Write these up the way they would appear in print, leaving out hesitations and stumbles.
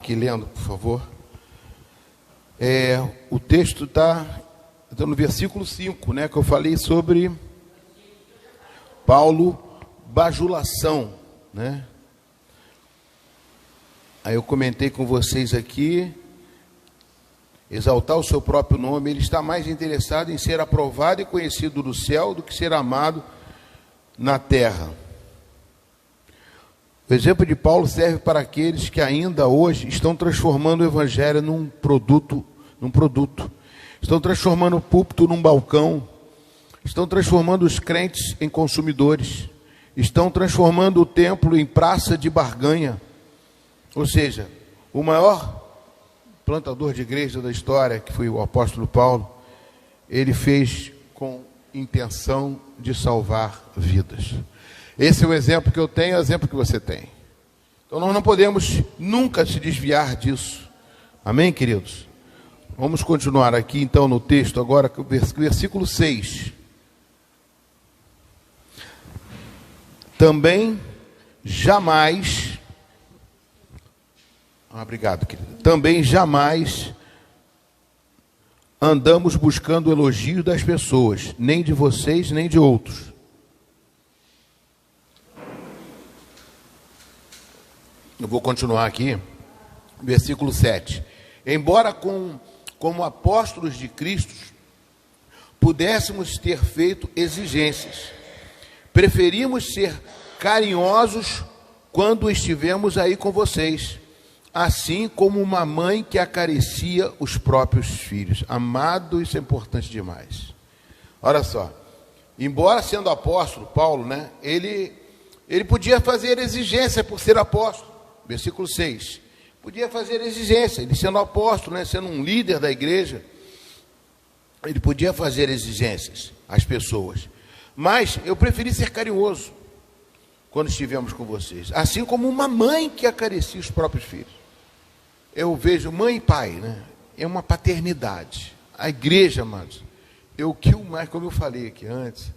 aqui lendo, por favor. O texto está no versículo 5, né, que eu falei sobre Paulo, bajulação, né? Aí eu comentei com vocês aqui, exaltar o seu próprio nome. Ele está mais interessado em ser aprovado e conhecido do céu do que ser amado na terra. O exemplo de Paulo serve para aqueles que ainda hoje estão transformando o evangelho num produto. Estão transformando o púlpito num balcão. Estão transformando os crentes em consumidores. Estão transformando o templo em praça de barganha. Ou seja, o maior plantador de igreja da história, que foi o apóstolo Paulo, ele fez com intenção de salvar vidas. Esse é o exemplo que eu tenho, é o exemplo que você tem. Então nós não podemos nunca se desviar disso. Amém, queridos? Vamos continuar aqui então no texto agora, versículo 6. Também jamais... obrigado, querido. Também jamais andamos buscando elogios das pessoas, nem de vocês, nem de outros. Eu vou continuar aqui, versículo 7. Embora como apóstolos de Cristo pudéssemos ter feito exigências, preferimos ser carinhosos quando estivemos aí com vocês, assim como uma mãe que acaricia os próprios filhos. Amado, isso é importante demais. Olha só, embora sendo apóstolo, Paulo, né, ele podia fazer exigência por ser apóstolo. Versículo 6. Podia fazer exigência, ele sendo apóstolo, né, sendo um líder da igreja, ele podia fazer exigências às pessoas. Mas eu preferi ser carinhoso quando estivemos com vocês, assim como uma mãe que acaricia os próprios filhos. Eu vejo mãe e pai, né? É uma paternidade. A igreja, amados, como eu falei aqui antes,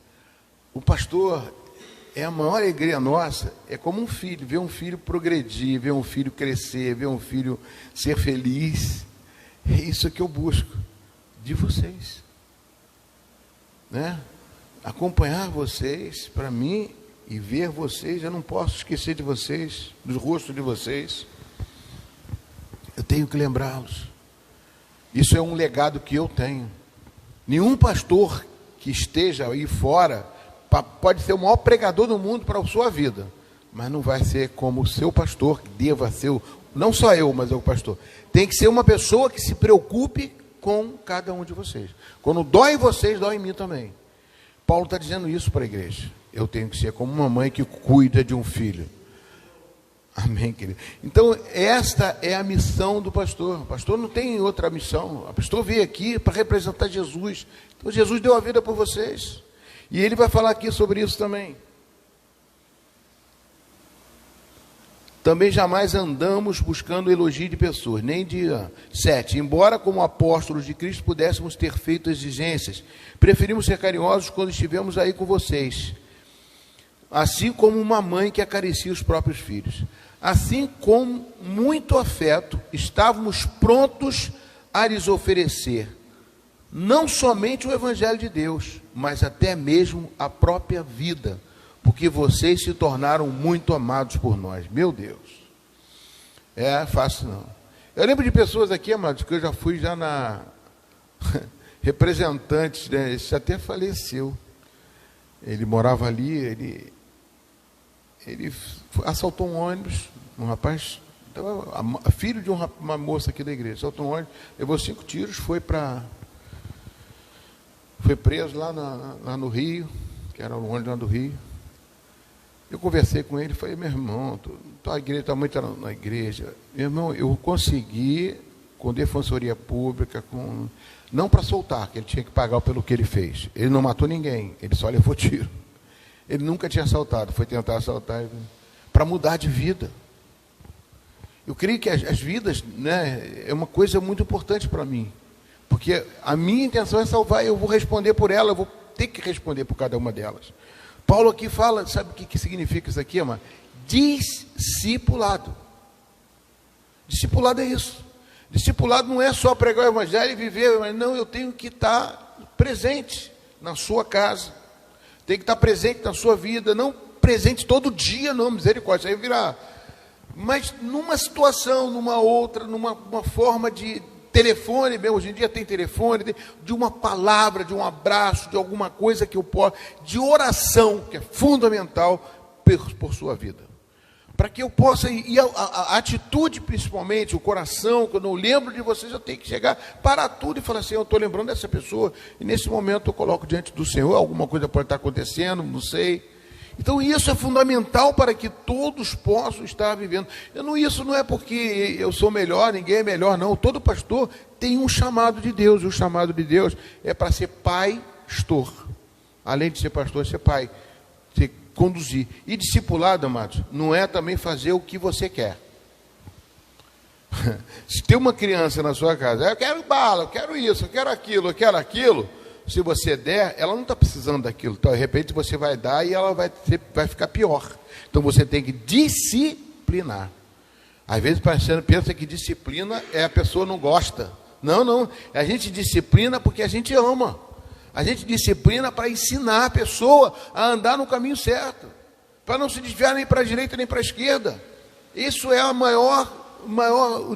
o pastor é a maior igreja nossa, é como um filho, ver um filho progredir, ver um filho crescer, ver um filho ser feliz. É isso que eu busco de vocês, né? Acompanhar vocês, para mim, e ver vocês, eu não posso esquecer de vocês, do rosto de vocês. Eu tenho que lembrá-los. Isso é um legado que eu tenho. Nenhum pastor que esteja aí fora pode ser o maior pregador do mundo para a sua vida, mas não vai ser como o seu pastor, que deva ser, não só eu, mas o pastor. Tem que ser uma pessoa que se preocupe com cada um de vocês. Quando dói em vocês, dói em mim também. Paulo está dizendo isso para a igreja. Eu tenho que ser como uma mãe que cuida de um filho. Amém, querido? Então, esta é a missão do pastor. O pastor não tem outra missão. O pastor veio aqui para representar Jesus. Então, Jesus deu a vida por vocês. E ele vai falar aqui sobre isso também. Também jamais andamos buscando elogio de pessoas, nem de 7. Embora como apóstolos de Cristo pudéssemos ter feito exigências, preferimos ser carinhosos quando estivemos aí com vocês, assim como uma mãe que acaricia os próprios filhos. Assim, com muito afeto, estávamos prontos a lhes oferecer não somente o Evangelho de Deus, mas até mesmo a própria vida, porque vocês se tornaram muito amados por nós. Meu Deus, é fácil não. Eu lembro de pessoas aqui, amados, que eu já fui na representantes, né? Esse até faleceu. Ele morava ali, ele assaltou um ônibus, um rapaz, filho de uma moça aqui da igreja, assaltou um ônibus, levou 5 tiros, foi preso lá no Rio, que era o ônibus lá do Rio. Eu conversei com ele, falei, meu irmão, tua igreja está muito na igreja. Meu irmão, eu consegui, com defensoria pública, não para soltar, que ele tinha que pagar pelo que ele fez. Ele não matou ninguém, ele só levou tiro. Ele nunca tinha assaltado, foi tentar assaltar para mudar de vida. Eu creio que as vidas, né, é uma coisa muito importante para mim, porque a minha intenção é salvar, eu vou responder por ela, eu vou ter que responder por cada uma delas. Paulo aqui fala, sabe o que significa isso aqui, amado? Discipulado. Discipulado é isso. Discipulado não é só pregar o evangelho e viver, mas não, eu tenho que estar presente na sua casa, tenho que estar presente na sua vida, não presente todo dia, não, misericórdia, aí virar. Mas numa situação, numa outra, numa forma de telefone, mesmo hoje em dia tem telefone, de uma palavra, de um abraço, de alguma coisa que eu possa, de oração, que é fundamental por sua vida. Para que eu possa, e a atitude principalmente, o coração, quando eu lembro de vocês, eu tenho que chegar, parar tudo e falar assim, eu estou lembrando dessa pessoa, e nesse momento eu coloco diante do Senhor, alguma coisa pode estar acontecendo, não sei. Então isso é fundamental para que todos possam estar vivendo. Isso não é porque eu sou melhor, ninguém é melhor, não. Todo pastor tem um chamado de Deus, e o chamado de Deus é para ser pastor. Além de ser pastor, ser pai, ser conduzir. E discipulado, amados, não é também fazer o que você quer. Se tem uma criança na sua casa, eu quero bala, eu quero isso, eu quero aquilo, se você der, ela não está precisando daquilo, então de repente você vai dar e ela vai ficar pior. Então você tem que disciplinar. Às vezes pensa que disciplina é a pessoa não gosta. Não, a gente disciplina porque a gente ama. A gente disciplina para ensinar a pessoa a andar no caminho certo, para não se desviar nem para a direita nem para a esquerda. Isso é a maior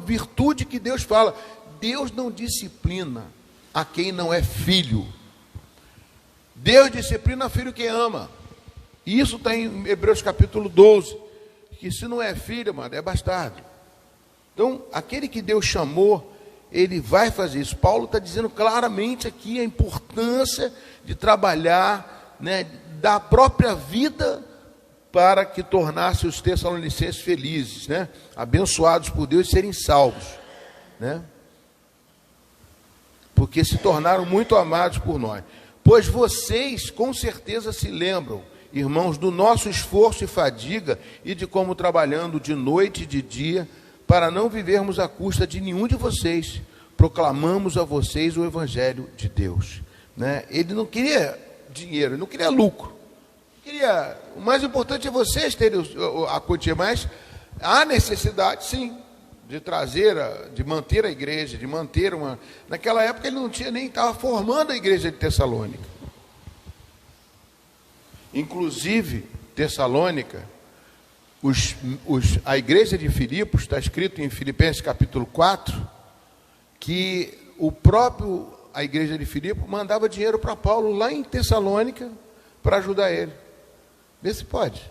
virtude que Deus fala. Deus não disciplina a quem não é filho. Deus disciplina filho que ama. E isso está em Hebreus capítulo 12, que se não é filho, mano, é bastardo. Então, aquele que Deus chamou, ele vai fazer isso. Paulo está dizendo claramente aqui a importância de trabalhar, né, da própria vida para que tornasse os tessalonicenses felizes, né, abençoados por Deus e serem salvos, né, porque se tornaram muito amados por nós. Pois vocês com certeza se lembram, irmãos, do nosso esforço e fadiga e de como trabalhando de noite e de dia, para não vivermos à custa de nenhum de vocês, proclamamos a vocês o Evangelho de Deus. Né? Ele não queria dinheiro, ele não queria lucro. O mais importante é vocês terem a quantia, mas há necessidade, sim, de manter a igreja, de manter uma... Naquela época ele não tinha nem, estava formando a igreja de Tessalônica. Inclusive, Tessalônica, a igreja de Filipos, está escrito em Filipenses capítulo 4, que a igreja de Filipos mandava dinheiro para Paulo lá em Tessalônica para ajudar ele. Vê se pode.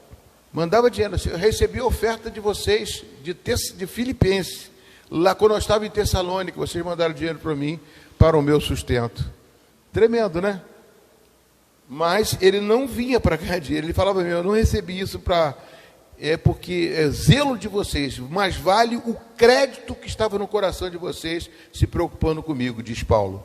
Mandava dinheiro. Eu recebi a oferta de vocês de Filipenses. Lá quando eu estava em Tessalônica, vocês mandaram dinheiro para mim, para o meu sustento. Tremendo, né? Mas ele não vinha para ganhar dinheiro. Ele falava, eu não recebi isso porque é zelo de vocês, mas vale o crédito que estava no coração de vocês se preocupando comigo, diz Paulo.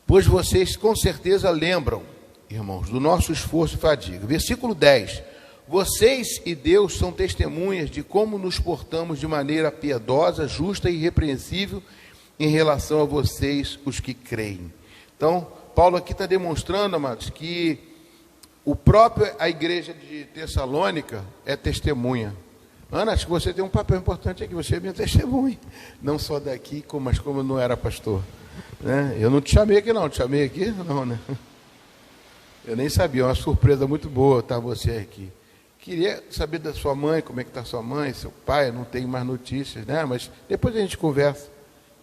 Pois vocês com certeza lembram, irmãos, do nosso esforço e fadiga. Versículo 10. Vocês e Deus são testemunhas de como nos portamos de maneira piedosa, justa e irrepreensível em relação a vocês, os que creem. Então, Paulo aqui está demonstrando, amados, que a igreja de Tessalônica é testemunha. Ana, acho que você tem um papel importante aqui, você é minha testemunha. Não só daqui, mas como eu não era pastor. Né? Eu não te chamei aqui não, não, né? Eu nem sabia, uma surpresa muito boa estar você aqui. Queria saber da sua mãe, como é que está sua mãe, seu pai, não tenho mais notícias, né? Mas depois a gente conversa.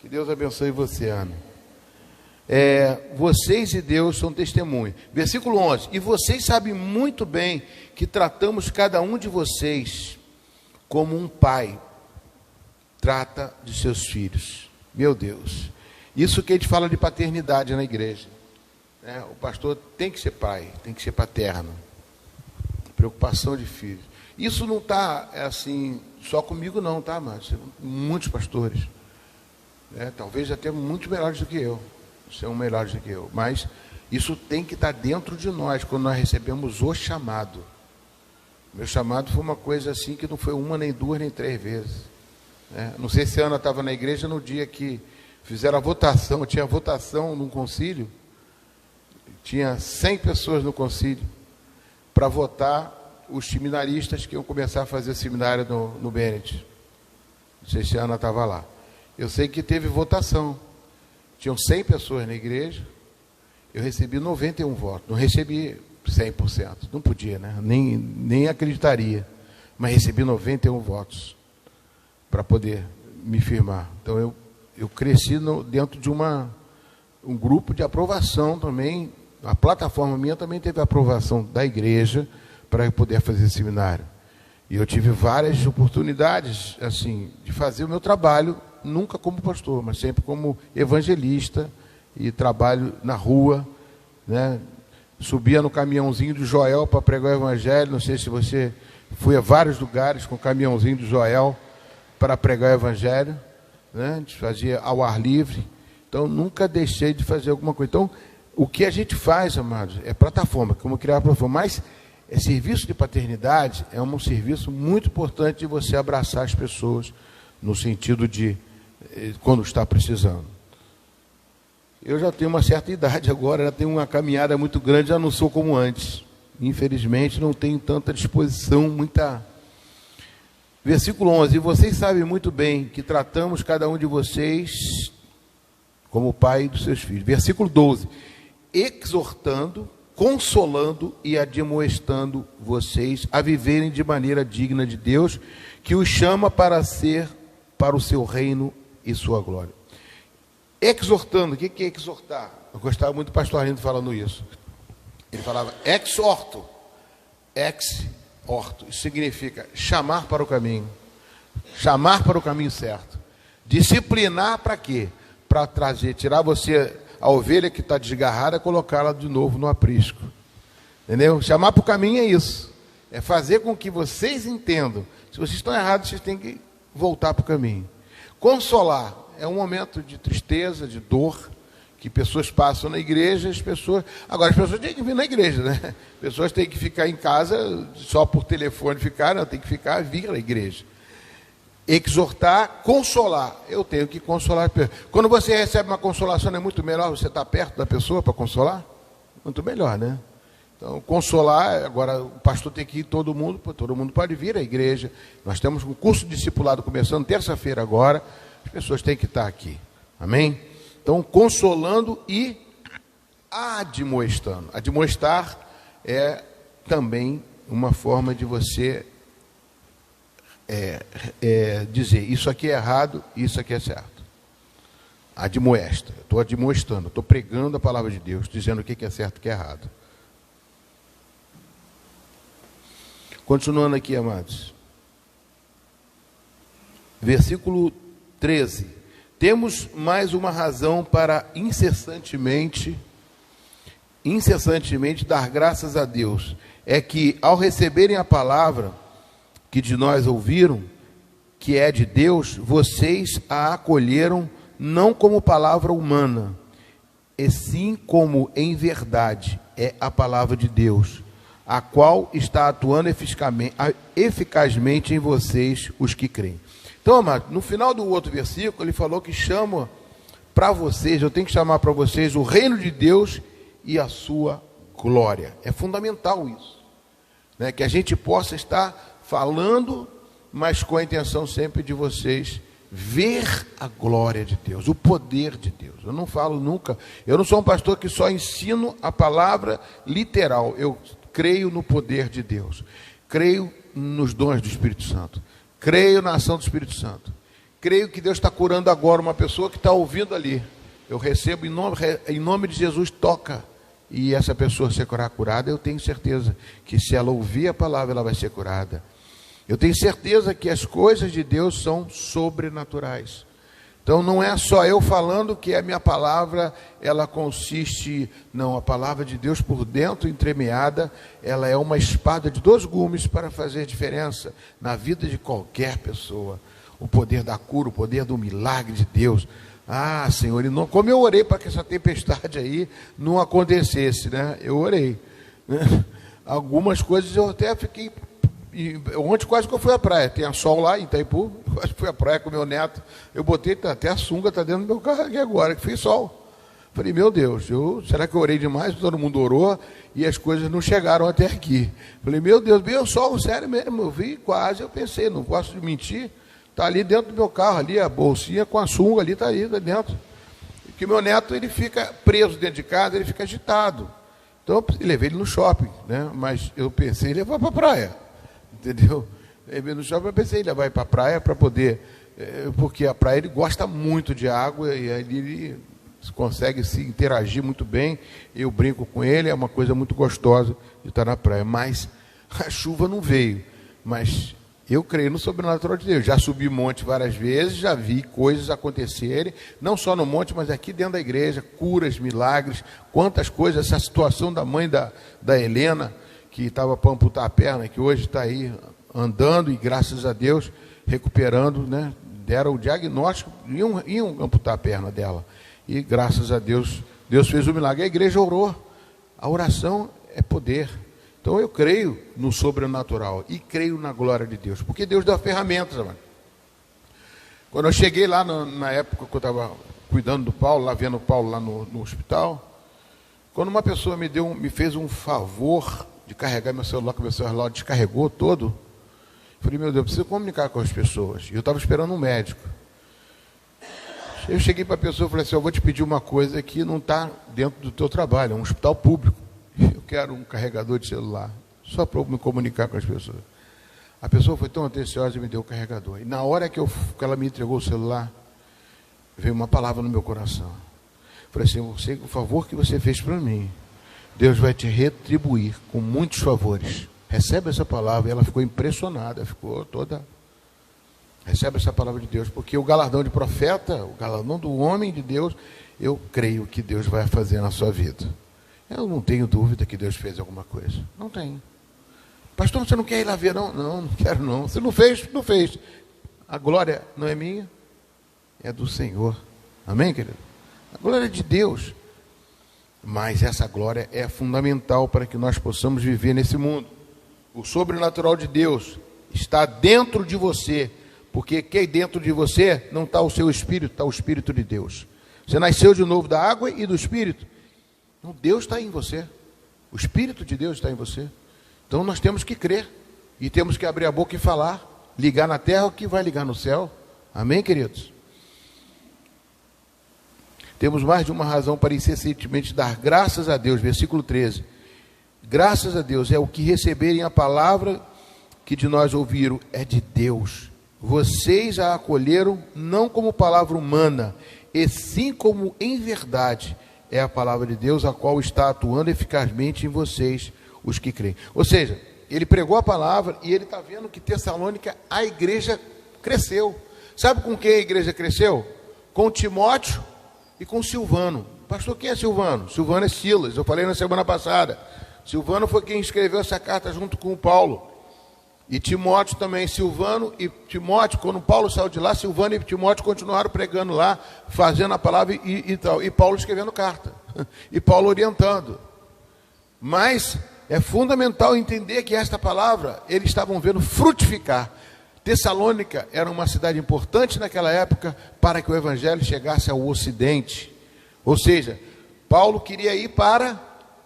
Que Deus abençoe você, Ana. Vocês e Deus são testemunhas. Versículo 11. E vocês sabem muito bem que tratamos cada um de vocês como um pai trata de seus filhos. Meu Deus. Isso que a gente fala de paternidade na igreja. O pastor tem que ser pai, tem que ser paterno. Preocupação de filhos. Isso não está assim só comigo não, tá, mas muitos pastores. Talvez até muito melhores do que eu. São melhores do que eu. Mas isso tem que estar dentro de nós, quando nós recebemos o chamado. Meu chamado foi uma coisa assim, que não foi uma, nem duas, nem três vezes. Não sei se a Ana estava na igreja no dia que fizeram a votação. Tinha votação num concílio. Tinha 100 pessoas no concílio para votar os seminaristas que iam começar a fazer seminário no Bennett. Não sei se a Ana estava lá. Eu sei que teve votação. Tinham 100 pessoas na igreja. Eu recebi 91 votos. Não recebi 100%. Não podia, né? Nem acreditaria. Mas recebi 91 votos para poder me firmar. Então, eu cresci dentro de um grupo de aprovação também. A plataforma minha também teve a aprovação da igreja para eu poder fazer seminário. E eu tive várias oportunidades, assim, de fazer o meu trabalho, nunca como pastor, mas sempre como evangelista, e trabalho na rua, né? Subia no caminhãozinho do Joel para pregar o evangelho. Não sei se você foi a vários lugares com o caminhãozinho do Joel para pregar o evangelho, né? A gente fazia ao ar livre. Então, nunca deixei de fazer alguma coisa. Então, o que a gente faz, amados, é plataforma, como criar a plataforma. Mas serviço de paternidade é um serviço muito importante de você abraçar as pessoas no sentido de quando está precisando. Eu já tenho uma certa idade agora, já tenho uma caminhada muito grande, já não sou como antes. Infelizmente, não tenho tanta disposição, muita... Versículo 11, e vocês sabem muito bem que tratamos cada um de vocês como pai dos seus filhos. Versículo 12, exortando, consolando e admoestando vocês a viverem de maneira digna de Deus, que os chama para o seu reino e sua glória. Exortando, o que é exortar? Eu gostava muito do pastor Arlindo falando isso. Ele falava exorto, exorto. Isso significa chamar para o caminho certo. Disciplinar para quê? Para tirar você, a ovelha que está desgarrada, colocá-la de novo no aprisco. Entendeu? Chamar para o caminho é isso. É fazer com que vocês entendam. Se vocês estão errados, vocês têm que voltar para o caminho. Consolar é um momento de tristeza, de dor, que pessoas passam na igreja, agora as pessoas têm que vir na igreja, né? As pessoas têm que ficar em casa, só por telefone ficar, não, tem que vir na igreja. Exortar, consolar. Eu tenho que consolar as pessoas. Quando você recebe uma consolação, não é muito melhor você estar perto da pessoa para consolar? Muito melhor, né? Então, consolar, agora o pastor tem que ir todo mundo pode vir à igreja. Nós temos um curso de discipulado começando terça-feira agora, as pessoas têm que estar aqui. Amém? Então, consolando e admoestando. Admoestar é também uma forma de você dizer, isso aqui é errado, isso aqui é certo. Admoesta. Estou admoestando, estou pregando a palavra de Deus, dizendo o que é certo e o que é errado. Continuando aqui, amados. Versículo 13. Temos mais uma razão para incessantemente dar graças a Deus. É que, ao receberem a palavra que de nós ouviram, que é de Deus, vocês a acolheram não como palavra humana, e sim como em verdade é a palavra de Deus, a qual está atuando eficazmente em vocês, os que creem. Então, amado, no final do outro versículo, ele falou que chama para vocês, eu tenho que chamar para vocês o reino de Deus e a sua glória. É fundamental isso, né? Que a gente possa estar falando, mas com a intenção sempre de vocês ver a glória de Deus, o poder de Deus. Eu não falo nunca, eu não sou um pastor que só ensino a palavra literal, eu creio no poder de Deus, creio nos dons do Espírito Santo, creio na ação do Espírito Santo, creio que Deus está curando agora uma pessoa que está ouvindo ali. Eu recebo em nome de Jesus, toca, e essa pessoa será curada. Eu tenho certeza que se ela ouvir a palavra, ela vai ser curada. Eu tenho certeza que as coisas de Deus são sobrenaturais. Então não é só eu falando que a minha palavra, ela consiste... Não, a palavra de Deus por dentro, entremeada, ela é uma espada de 2 gumes para fazer diferença na vida de qualquer pessoa. O poder da cura, o poder do milagre de Deus. Ah, Senhor, como eu orei para que essa tempestade aí não acontecesse, né? Eu orei, né? Algumas coisas eu até fiquei... Ontem quase que eu fui à praia, tem a sol lá em Itaipu, quase fui à praia com meu neto, eu botei, até a sunga está dentro do meu carro aqui agora, que fez sol. Falei, meu Deus, será que eu orei demais? Todo mundo orou e as coisas não chegaram até aqui. Falei, meu Deus, veio o sol, sério mesmo, eu vi quase, eu pensei, não posso mentir, Está ali dentro do meu carro, ali, a bolsinha com a sunga ali, está ali dentro. Porque meu neto, ele fica preso dentro de casa, ele fica agitado. Então, eu levei ele no shopping, né? Mas eu pensei em levar para a praia, entendeu? Levei no shopping, eu pensei em levar ele para a praia para poder... Porque a praia, ele gosta muito de água e ali ele consegue se interagir muito bem. Eu brinco com ele, é uma coisa muito gostosa de estar na praia. Mas a chuva não veio. Mas eu creio no sobrenatural de Deus. Já subi monte várias vezes, já vi coisas acontecerem, não só no monte, mas aqui dentro da igreja, curas, milagres, quantas coisas. Essa situação da mãe da Helena, que estava para amputar a perna, que hoje está aí andando e, graças a Deus, recuperando, né? Deram o diagnóstico, iam amputar a perna dela. E, graças a Deus, Deus fez o milagre. A igreja orou. A oração é poder. Então, eu creio no sobrenatural e creio na glória de Deus, porque Deus dá ferramentas, mano. Quando eu cheguei lá, na época que eu estava cuidando do Paulo, lá vendo o Paulo lá no hospital, quando uma pessoa me fez um favor de carregar meu celular, que meu celular descarregou todo, eu falei, meu Deus, eu preciso comunicar com as pessoas. E eu estava esperando um médico. Eu cheguei para a pessoa e falei assim, eu vou te pedir uma coisa que não está dentro do teu trabalho, é um hospital público. Eu quero um carregador de celular, só para eu me comunicar com as pessoas. A pessoa foi tão atenciosa e me deu o carregador. E na hora que ela me entregou o celular, veio uma palavra no meu coração. Eu falei assim, o favor que você fez para mim, Deus vai te retribuir com muitos favores. Recebe essa palavra. E ela ficou impressionada, ficou toda... Recebe essa palavra de Deus, porque o galardão de profeta, o galardão do homem de Deus, eu creio que Deus vai fazer na sua vida. Eu não tenho dúvida que Deus fez alguma coisa. Não tenho. Pastor, você não quer ir lá ver, não? Não, não quero não. Você não fez? Não fez. A glória não é minha, é do Senhor. Amém, querido? A glória é de Deus. Mas essa glória é fundamental para que nós possamos viver nesse mundo. O sobrenatural de Deus está dentro de você, porque que dentro de você não está o seu espírito, está o Espírito de Deus. Você nasceu de novo da água e do Espírito. Então, Deus está em você. O Espírito de Deus está em você. Então, nós temos que crer. E temos que abrir a boca e falar. Ligar na terra o que vai ligar no céu. Amém, queridos? Temos mais de uma razão para incessantemente dar graças a Deus. Versículo 13. Graças a Deus é o que receberem a palavra que de nós ouviram. É de Deus. Vocês a acolheram não como palavra humana, e sim como em verdade é a palavra de Deus, a qual está atuando eficazmente em vocês, os que creem. Ou seja, ele pregou a palavra e ele está vendo que Tessalônica, a igreja cresceu. Sabe com quem a igreja cresceu? Com Timóteo e com Silvano. Pastor, quem é Silvano? Silvano é Silas, eu falei na semana passada. Silvano foi quem escreveu essa carta junto com o Paulo. E Timóteo também. Silvano e Timóteo, quando Paulo saiu de lá, Silvano e Timóteo continuaram pregando lá, fazendo a palavra e tal. E Paulo escrevendo carta. E Paulo orientando. Mas é fundamental entender que esta palavra, eles estavam vendo frutificar. Tessalônica era uma cidade importante naquela época para que o evangelho chegasse ao ocidente. Ou seja, Paulo queria ir para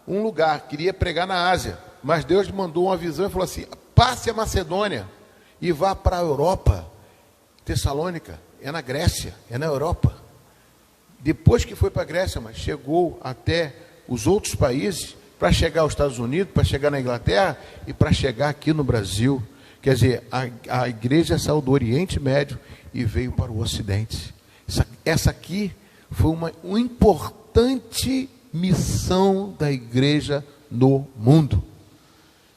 um lugar, queria pregar na Ásia. Mas Deus mandou uma visão e falou assim, passe a Macedônia e vá para a Europa. Tessalônica é na Grécia, é na Europa. Depois que foi para a Grécia, mas chegou até os outros países, para chegar aos Estados Unidos, para chegar na Inglaterra e para chegar aqui no Brasil. Quer dizer, a igreja saiu do Oriente Médio e veio para o Ocidente. Essa aqui foi uma importante missão da igreja no mundo.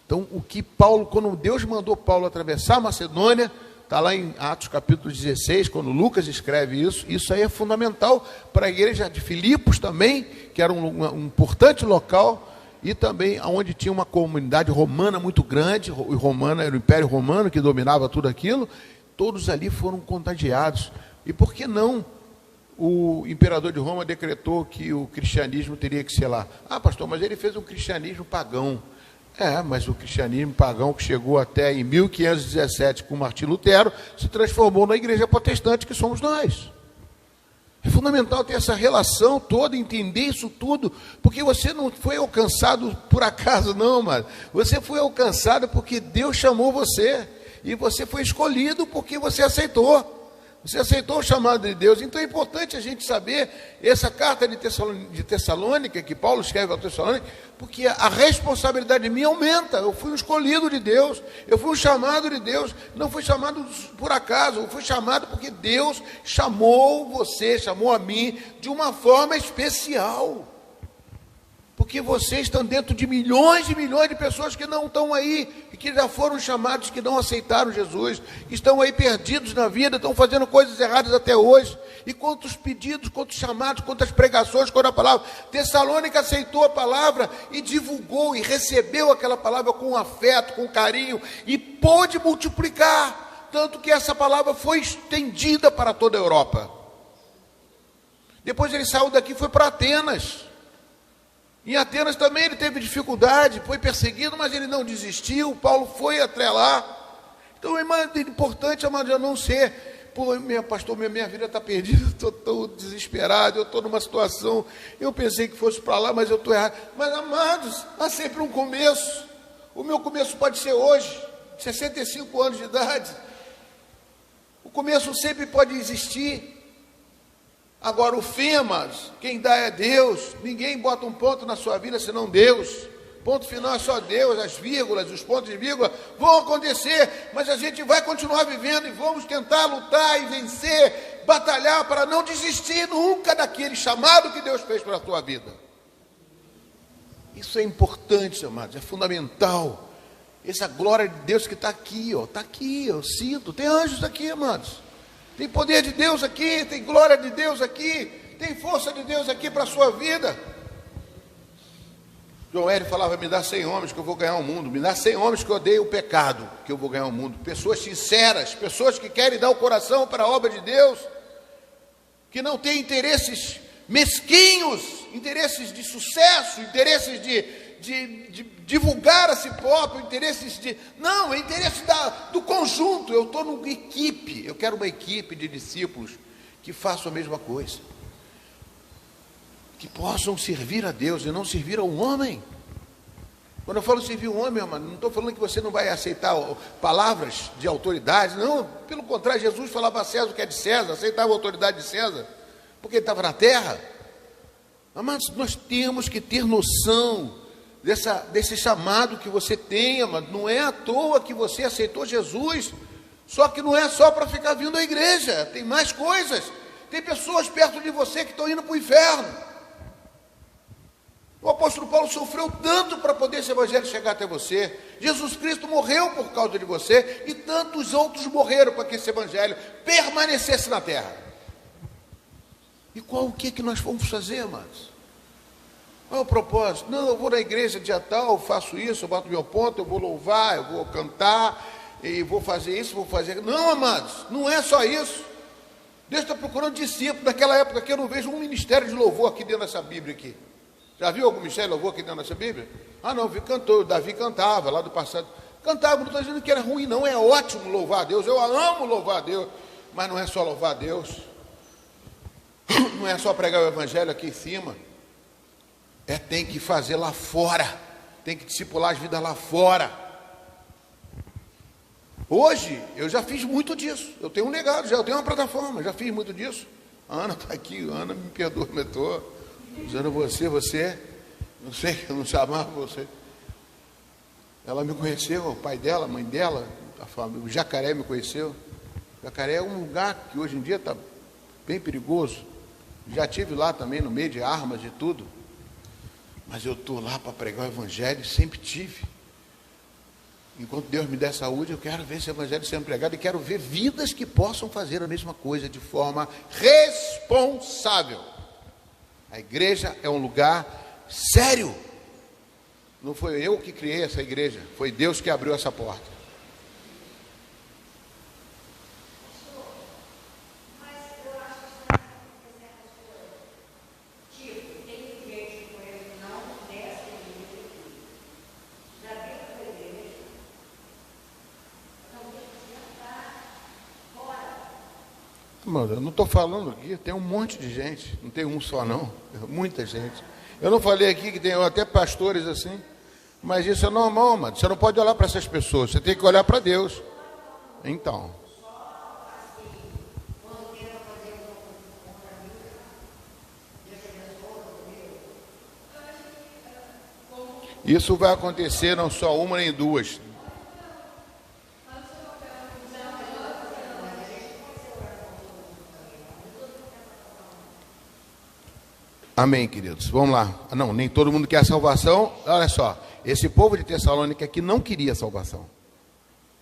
Então, o que Paulo, quando Deus mandou Paulo atravessar a Macedônia, está lá em Atos capítulo 16, quando Lucas escreve isso aí é fundamental para a igreja de Filipos também, que era um importante local, e também onde tinha uma comunidade romana muito grande, era o Império Romano que dominava tudo aquilo, todos ali foram contagiados. E por que não o imperador de Roma decretou que o cristianismo teria que ser lá? Ah, pastor, mas ele fez um cristianismo pagão. Mas o cristianismo pagão que chegou até em 1517 com Martim Lutero, se transformou na igreja protestante que somos nós. É fundamental ter essa relação toda, entender isso tudo, porque você não foi alcançado por acaso não, mano. Você foi alcançado porque Deus chamou você. E você foi escolhido porque você aceitou. Você aceitou o chamado de Deus. Então é importante a gente saber essa carta de Tessalônica, que Paulo escreve ao Tessalônica, porque a responsabilidade minha aumenta. Eu fui um escolhido de Deus, eu fui um chamado de Deus, não fui chamado por acaso, eu fui chamado porque Deus chamou você, chamou a mim de uma forma especial. Porque vocês estão dentro de milhões de pessoas que não estão aí, e que já foram chamados, que não aceitaram Jesus, estão aí perdidos na vida, estão fazendo coisas erradas até hoje. E quantos pedidos, quantos chamados, quantas pregações, quando a palavra, Tessalônica aceitou a palavra e divulgou e recebeu aquela palavra com afeto, com carinho, e pôde multiplicar, tanto que essa palavra foi estendida para toda a Europa. Depois ele saiu daqui e foi para Atenas. Em Atenas também ele teve dificuldade, foi perseguido, mas ele não desistiu. Paulo foi até lá. Então é importante, amado, eu não ser, pastor, minha vida está perdida, estou tão desesperado, eu estou numa situação, eu pensei que fosse para lá, mas eu estou errado. Mas, amados, há sempre um começo. O meu começo pode ser hoje, 65 anos de idade. O começo sempre pode existir. Agora o fim, amados, quem dá é Deus. Ninguém bota um ponto na sua vida senão Deus. Ponto final é só Deus. As vírgulas, os pontos de vírgula vão acontecer, mas a gente vai continuar vivendo e vamos tentar lutar e vencer, batalhar para não desistir nunca daquele chamado que Deus fez para a tua vida. Isso é importante, amados, é fundamental. Essa glória de Deus que está aqui, está aqui, eu sinto. Tem anjos aqui, amados. Tem poder de Deus aqui, tem glória de Deus aqui, tem força de Deus aqui para a sua vida. João Hélio falava, me dá 100 homens que eu vou ganhar o mundo, me dá 100 homens que odeiam o pecado, que eu vou ganhar o mundo. Pessoas sinceras, pessoas que querem dar o coração para a obra de Deus, que não têm interesses mesquinhos, interesses de sucesso, interesses de divulgar a si próprio, interesses de... Não, é interesse do conjunto. Eu estou numa equipe, eu quero uma equipe de discípulos que façam a mesma coisa, que possam servir a Deus e não servir ao homem. Quando eu falo servir o homem, não estou falando que você não vai aceitar palavras de autoridade, não, pelo contrário, Jesus falava a César o que é de César, aceitava a autoridade de César, porque ele estava na terra. Mas nós temos que ter noção desse chamado que você tem, amado. Não é à toa que você aceitou Jesus, só que não é só para ficar vindo à igreja, tem mais coisas. Tem pessoas perto de você que estão indo para o inferno. O apóstolo Paulo sofreu tanto para poder esse evangelho chegar até você. Jesus Cristo morreu por causa de você, e tantos outros morreram para que esse evangelho permanecesse na terra. E o que nós vamos fazer, amados? Qual é o propósito? Não, eu vou na igreja dia tal, eu faço isso, eu boto meu ponto, eu vou louvar, eu vou cantar, e vou fazer isso, vou fazer... Não, amados, não é só isso. Deus está procurando discípulos. Naquela época aqui eu não vejo um ministério de louvor aqui dentro dessa Bíblia aqui. Já viu algum ministério de louvor aqui dentro dessa Bíblia? Ah, não, vi cantor, Davi cantava lá do passado. Cantava, não estou dizendo que era ruim, não, é ótimo louvar a Deus, eu amo louvar a Deus, mas não é só louvar a Deus, não é só pregar o evangelho aqui em cima. Tem que fazer lá fora, tem que discipular as vidas lá fora. Hoje, eu já fiz muito disso, eu tenho um legado, eu tenho uma plataforma, já fiz muito disso. A Ana está aqui, a Ana me perdoa, eu estou dizendo você, não sei, eu não chamava você. Ela me conheceu, o pai dela, a mãe dela, o Jacaré me conheceu. O Jacaré é um lugar que hoje em dia está bem perigoso. Já estive lá também, no meio de armas e tudo. Mas eu estou lá para pregar o evangelho, sempre tive. Enquanto Deus me der saúde, eu quero ver esse evangelho sendo pregado e quero ver vidas que possam fazer a mesma coisa de forma responsável. A igreja é um lugar sério. Não foi eu que criei essa igreja, foi Deus que abriu essa porta. Mano, eu não estou falando aqui, tem um monte de gente, não tem um só não, muita gente. Eu não falei aqui que tem até pastores assim, mas isso é normal, mano. Você não pode olhar para essas pessoas, você tem que olhar para Deus. Então. Isso vai acontecer não só uma nem duas. Amém, queridos. Vamos lá. Não, nem todo mundo quer a salvação. Olha só, esse povo de Tessalônica aqui não queria salvação.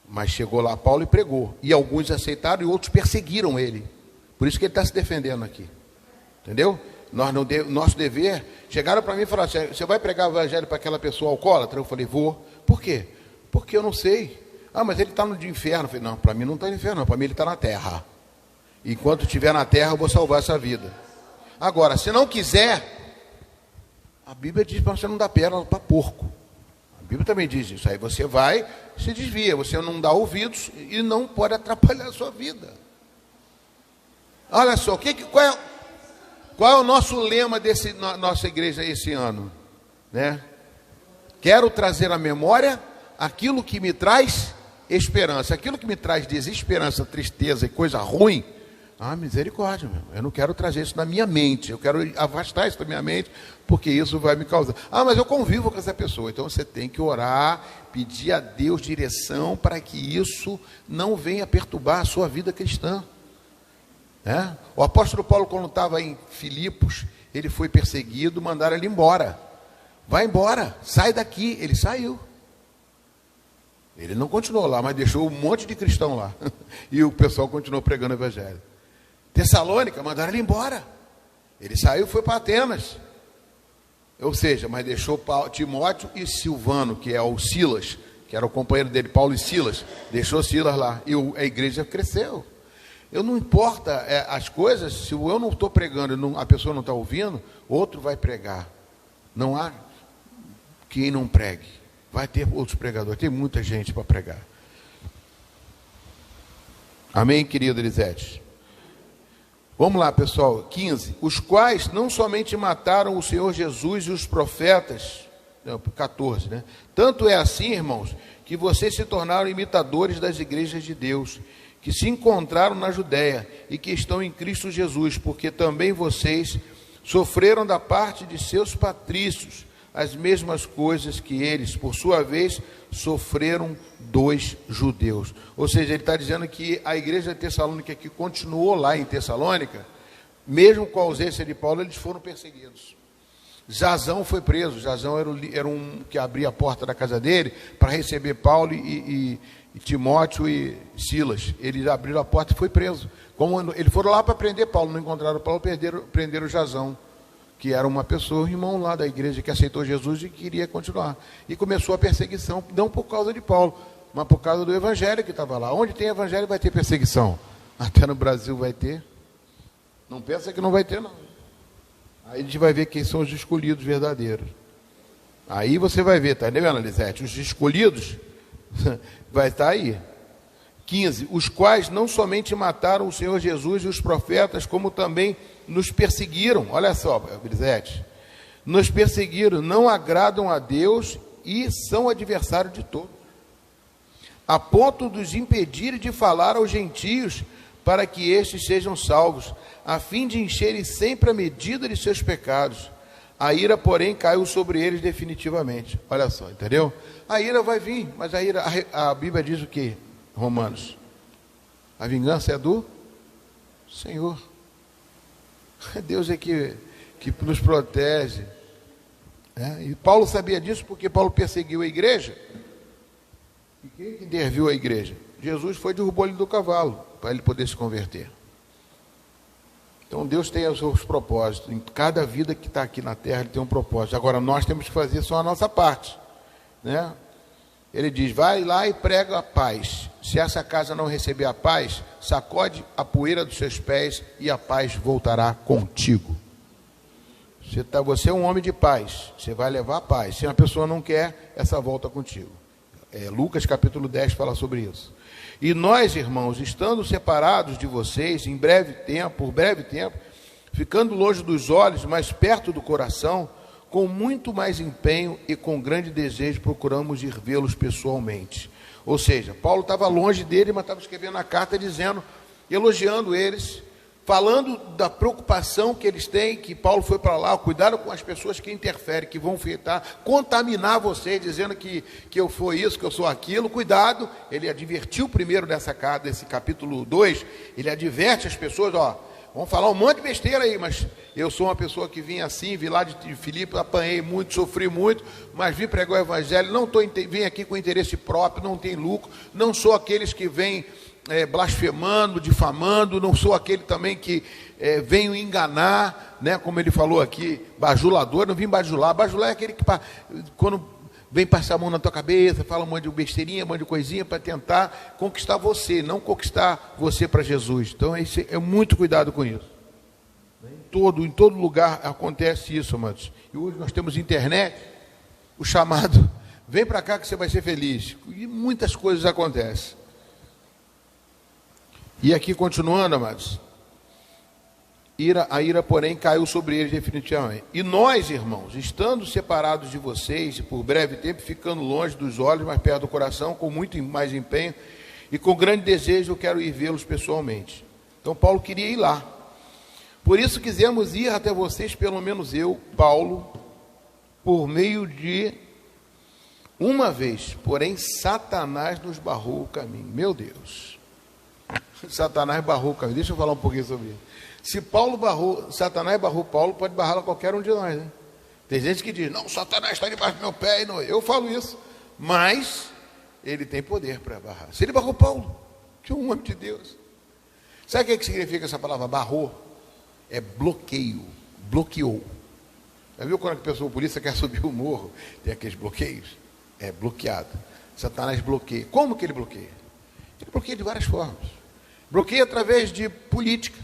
Mas chegou lá Paulo e pregou. E alguns aceitaram e outros perseguiram ele. Por isso que ele está se defendendo aqui. Entendeu? Nosso dever, chegaram para mim e falaram assim, você vai pregar o evangelho para aquela pessoa alcoólatra? Eu falei, vou. Por quê? Porque eu não sei. Ah, mas ele está no inferno. Eu falei, não, para mim não está no inferno, para mim ele está na terra. Enquanto estiver na terra, eu vou salvar essa vida. Agora, se não quiser, a Bíblia diz para você não dar pérola para porco. A Bíblia também diz isso. Aí você vai, se desvia, você não dá ouvidos e não pode atrapalhar a sua vida. Olha só, qual é o nosso lema nossa igreja esse ano? Né? Quero trazer à memória aquilo que me traz esperança. Aquilo que me traz desesperança, tristeza e coisa ruim. Ah, misericórdia, meu. Eu não quero trazer isso na minha mente. Eu quero afastar isso da minha mente, porque isso vai me causar. Ah, mas eu convivo com essa pessoa. Então você tem que orar, pedir a Deus direção para que isso não venha perturbar a sua vida cristã. O apóstolo Paulo, quando estava em Filipos, ele foi perseguido, mandaram ele embora. Vai embora, sai daqui. Ele saiu. Ele não continuou lá, mas deixou um monte de cristão lá. E o pessoal continuou pregando o evangelho. Tessalônica, mandaram ele embora. Ele saiu e foi para Atenas. Ou seja, mas deixou Timóteo e Silvano, que é o Silas, que era o companheiro dele, Paulo e Silas. Deixou Silas lá. E a igreja cresceu. Eu não importa as coisas, se eu não estou pregando e a pessoa não está ouvindo, outro vai pregar. Não há quem não pregue. Vai ter outros pregadores, tem muita gente para pregar. Amém, querida Elisete? Vamos lá, pessoal. 15. Os quais não somente mataram o Senhor Jesus e os profetas. 14, né? Tanto é assim, irmãos, que vocês se tornaram imitadores das igrejas de Deus, que se encontraram na Judéia e que estão em Cristo Jesus, porque também vocês sofreram da parte de seus patrícios as mesmas coisas que eles, por sua vez, sofreram dos judeus. Ou seja, ele está dizendo que a igreja de Tessalônica, que continuou lá em Tessalônica, mesmo com a ausência de Paulo, eles foram perseguidos. Jasão foi preso. Jasão era um que abria a porta da casa dele para receber Paulo e Timóteo e Silas. Eles abriram a porta e foi preso. Como eles foram lá para prender Paulo, não encontraram Paulo, prenderam Jasão, que era uma pessoa, um irmão lá da igreja que aceitou Jesus e queria continuar. E começou a perseguição, não por causa de Paulo, mas por causa do evangelho que estava lá. Onde tem evangelho vai ter perseguição. Até no Brasil vai ter. Não pensa que não vai ter, não. Aí a gente vai ver quem são os escolhidos verdadeiros. Aí você vai ver, tá entendendo, Elisete? Os escolhidos vai estar aí. 15. Os quais não somente mataram o Senhor Jesus e os profetas, como também nos perseguiram. Olha só, Elisete. Nos perseguiram, não agradam a Deus e são adversários de todos, a ponto de os impedir de falar aos gentios para que estes sejam salvos, a fim de encherem sempre a medida de seus pecados. A ira, porém, caiu sobre eles definitivamente. Olha só, entendeu? A ira vai vir, mas a Bíblia diz o quê? Romanos. A vingança é do Senhor. Deus é que nos protege. E Paulo sabia disso porque Paulo perseguiu a igreja. E quem interviu a igreja? Jesus derrubou ele do cavalo para ele poder se converter. Então Deus tem os seus propósitos. Em cada vida que está aqui na terra, ele tem um propósito. Agora nós temos que fazer só a nossa parte, né? Ele diz, vai lá e prega a paz. Se essa casa não receber a paz, sacode a poeira dos seus pés e a paz voltará contigo. Você é um homem de paz, você vai levar a paz. Se a pessoa não quer, essa volta contigo. Lucas capítulo 10 fala sobre isso. E nós, irmãos, estando separados de vocês, por breve tempo, ficando longe dos olhos, mas perto do coração, com muito mais empenho e com grande desejo procuramos ir vê-los pessoalmente. Ou seja, Paulo estava longe dele, mas estava escrevendo a carta dizendo, elogiando eles, falando da preocupação que eles têm, que Paulo foi para lá, cuidado com as pessoas que interferem, que vão contaminar vocês, dizendo que eu sou isso, que eu sou aquilo, cuidado. Ele advertiu primeiro nessa carta, desse capítulo 2, ele adverte as pessoas, vão falar um monte de besteira aí, mas eu sou uma pessoa que vim assim, vim lá de Filipe, apanhei muito, sofri muito, mas vim pregar o evangelho, vim aqui com interesse próprio, não tem lucro, não sou aqueles que vêm blasfemando, difamando, não sou aquele também que venho enganar, né, como ele falou aqui, bajulador, não vim bajular é aquele que quando vem passar a mão na tua cabeça, fala um monte de besteirinha, um monte de coisinha para tentar conquistar você, não conquistar você para Jesus. Então é muito cuidado com isso. Em todo lugar acontece isso, amados. E hoje nós temos internet, o chamado, vem para cá que você vai ser feliz. E muitas coisas acontecem. E aqui continuando, amados, a ira, porém, caiu sobre eles definitivamente. E nós, irmãos, estando separados de vocês, e por breve tempo, ficando longe dos olhos, mas perto do coração, com muito mais empenho, e com grande desejo, eu quero ir vê-los pessoalmente. Então, Paulo queria ir lá. Por isso, quisemos ir até vocês, pelo menos eu, Paulo, por meio de uma vez. Porém, Satanás nos barrou o caminho. Meu Deus. Satanás barrou o caminho. Deixa eu falar um pouquinho sobre isso. Se Satanás barrou Paulo, pode barrar qualquer um de nós, né? Tem gente que diz, não, Satanás está debaixo do meu pé. E não, eu falo isso, mas ele tem poder para barrar. Se ele barrou Paulo, que é um homem de Deus. Sabe o que significa essa palavra barrou? É bloqueio, bloqueou. Já viu quando a polícia quer subir o morro, tem aqueles bloqueios? É bloqueado. Satanás bloqueia. Como que ele bloqueia? Ele bloqueia de várias formas. Bloqueia através de política,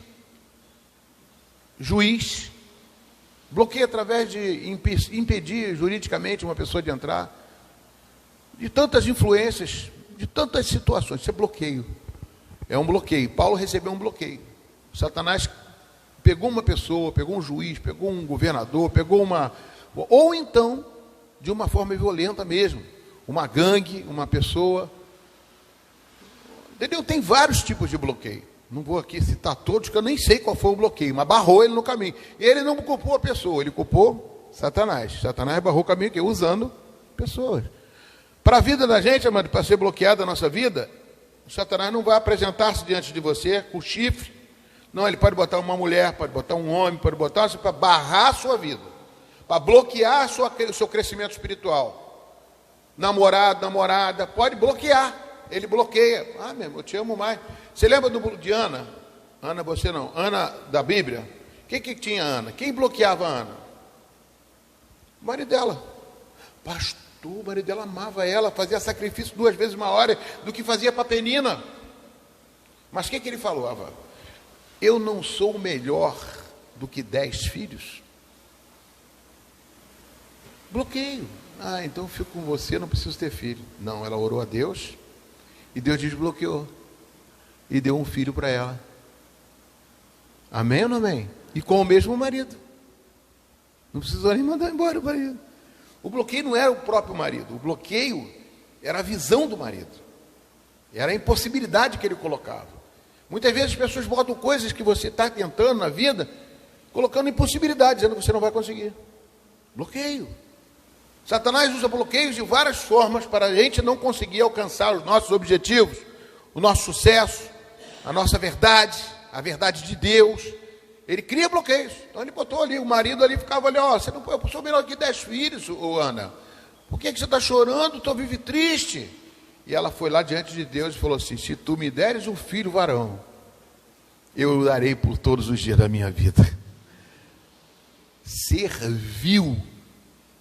juiz, bloqueia através de impedir juridicamente uma pessoa de entrar, de tantas influências, de tantas situações. Isso é bloqueio. É um bloqueio. Paulo recebeu um bloqueio. Satanás pegou uma pessoa, pegou um juiz, pegou um governador, ou então, de uma forma violenta mesmo, uma gangue, uma pessoa. Entendeu? Tem vários tipos de bloqueio. Não vou aqui citar todos, que eu nem sei qual foi o bloqueio, mas barrou ele no caminho. Ele não culpou a pessoa, ele culpou Satanás. Satanás barrou o caminho aqui, usando pessoas. Para a vida da gente, amado, para ser bloqueada a nossa vida, o Satanás não vai apresentar-se diante de você com chifre. Não, ele pode botar uma mulher, pode botar um homem, pode botar para barrar a sua vida, para bloquear o seu crescimento espiritual. Namorada, pode bloquear. Ele bloqueia. Meu irmão, eu te amo mais. Você lembra de Ana? Ana, você não. Ana da Bíblia. Quem que tinha Ana? Quem bloqueava Ana? O marido dela. Pastor, o marido dela amava ela, fazia sacrifício 2 vezes maior do que fazia para Penina. Mas o que ele falou? Eu não sou melhor do que 10 filhos. Bloqueio. Então eu fico com você, não preciso ter filho. Não, ela orou a Deus e Deus desbloqueou e deu um filho para ela. Amém ou não amém? E com o mesmo marido. Não precisou nem mandar embora o marido. O bloqueio não era o próprio marido, o bloqueio era a visão do marido, era a impossibilidade que ele colocava. Muitas vezes as pessoas botam coisas que você está tentando na vida, colocando impossibilidade, dizendo que você não vai conseguir. Bloqueio. Satanás usa bloqueios de várias formas para a gente não conseguir alcançar os nossos objetivos, o nosso sucesso, a nossa verdade, a verdade de Deus. Ele cria bloqueios. Então ele botou ali, o marido ali ficava ali, você não, eu sou melhor que 10 filhos, Ana. Por que você está chorando? Tu vive triste. E ela foi lá diante de Deus e falou assim, se tu me deres um filho varão, eu o darei por todos os dias da minha vida. Serviu.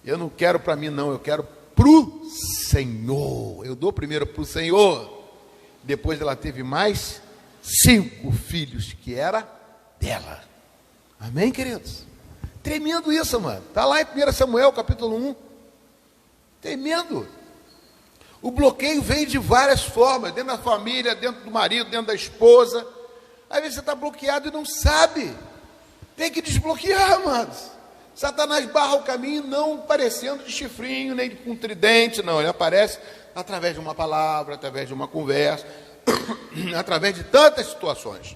Eu não quero para mim não, eu quero para o Senhor. Eu dou primeiro para o Senhor. Depois ela teve mais 5 filhos, que era dela. Amém, queridos? Tremendo isso, mano. Está lá em 1 Samuel, capítulo 1. Tremendo. O bloqueio vem de várias formas, dentro da família, dentro do marido, dentro da esposa. Às vezes você está bloqueado e não sabe. Tem que desbloquear, amados. Satanás barra o caminho não parecendo de chifrinho, nem com tridente, não. Ele aparece através de uma palavra, através de uma conversa, através de tantas situações.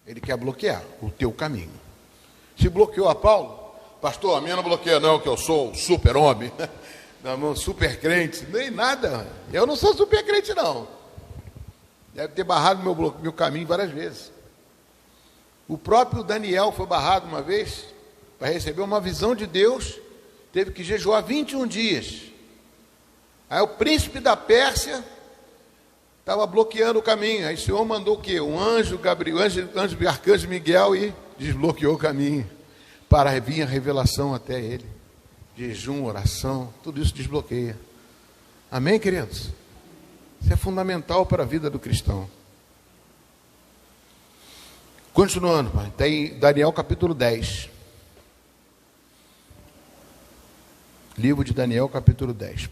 Ele quer bloquear o teu caminho. Se bloqueou a Paulo, pastor, a minha não bloqueia não, que eu sou o super-homem, não, super crente, nem nada. Eu não sou super crente, não. Deve ter barrado meu caminho várias vezes. O próprio Daniel foi barrado uma vez, para receber uma visão de Deus, teve que jejuar 21 dias. Aí o príncipe da Pérsia estava bloqueando o caminho. Aí o Senhor mandou o quê? Um anjo, Gabriel, anjo arcanjo Miguel, e desbloqueou o caminho, para vir a revelação até ele. Jejum, oração, tudo isso desbloqueia. Amém, queridos? Isso é fundamental para a vida do cristão. Continuando, pai, tem Daniel capítulo 10. Livro de Daniel capítulo 10.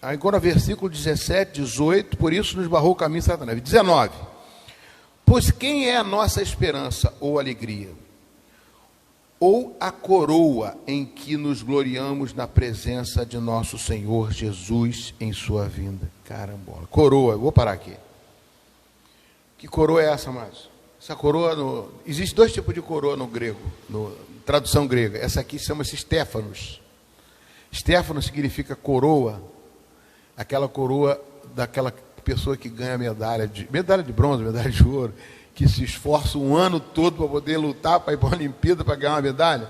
Agora versículo 17, 18, por isso nos barrou o caminho Satanás. 19. Pois quem é a nossa esperança ou alegria? Ou a coroa em que nos gloriamos na presença de nosso Senhor Jesus em sua vinda? Carambola. Coroa, eu vou parar aqui. Que coroa é essa, amados? Essa coroa, existe dois tipos de coroa no grego, tradução grega. Essa aqui chama-se Stéfanos. Stéfanos significa coroa, aquela coroa daquela pessoa que ganha medalha de bronze, medalha de ouro, que se esforça um ano todo para poder lutar, para ir para a Olimpíada, para ganhar uma medalha.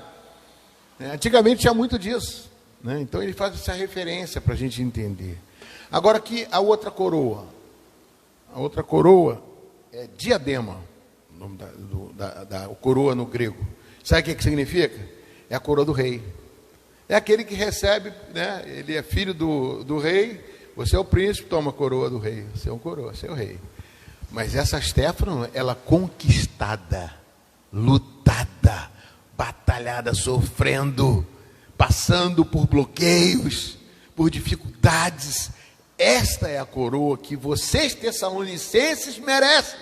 Antigamente tinha muito disso, né? Então ele faz essa referência para a gente entender. Agora aqui a outra coroa é diadema, o nome da coroa no grego. Sabe o que significa? É a coroa do rei. É aquele que recebe, né? Ele é filho do rei, você é o príncipe, toma a coroa do rei, você é um coroa, você é o rei. Mas essa Stéfano, ela conquistada, lutada, batalhada, sofrendo, passando por bloqueios, por dificuldades. Esta é a coroa que vocês, tessalonicenses, merecem.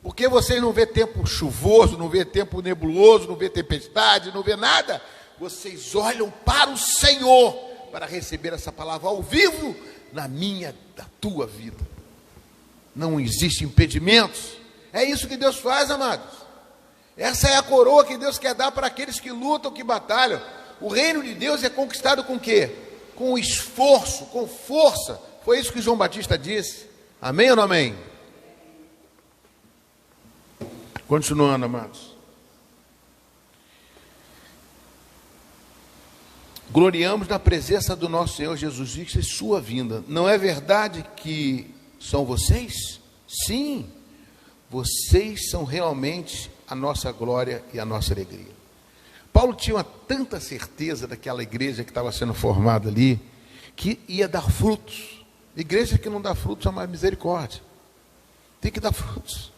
Porque vocês não vê tempo chuvoso, não vê tempo nebuloso, não vê tempestade, não vê nada. Vocês olham para o Senhor para receber essa palavra ao vivo na tua vida. Não existe impedimentos. É isso que Deus faz, amados. Essa é a coroa que Deus quer dar para aqueles que lutam, que batalham. O reino de Deus é conquistado com o quê? Com esforço, com força. Foi isso que João Batista disse. Amém ou não amém? Continuando, amados. Gloriamos na presença do nosso Senhor Jesus Cristo e sua vinda. Não é verdade que são vocês? Sim, vocês são realmente a nossa glória e a nossa alegria. Paulo tinha tanta certeza daquela igreja que estava sendo formada ali, que ia dar frutos. Igreja que não dá frutos é uma misericórdia. Tem que dar frutos.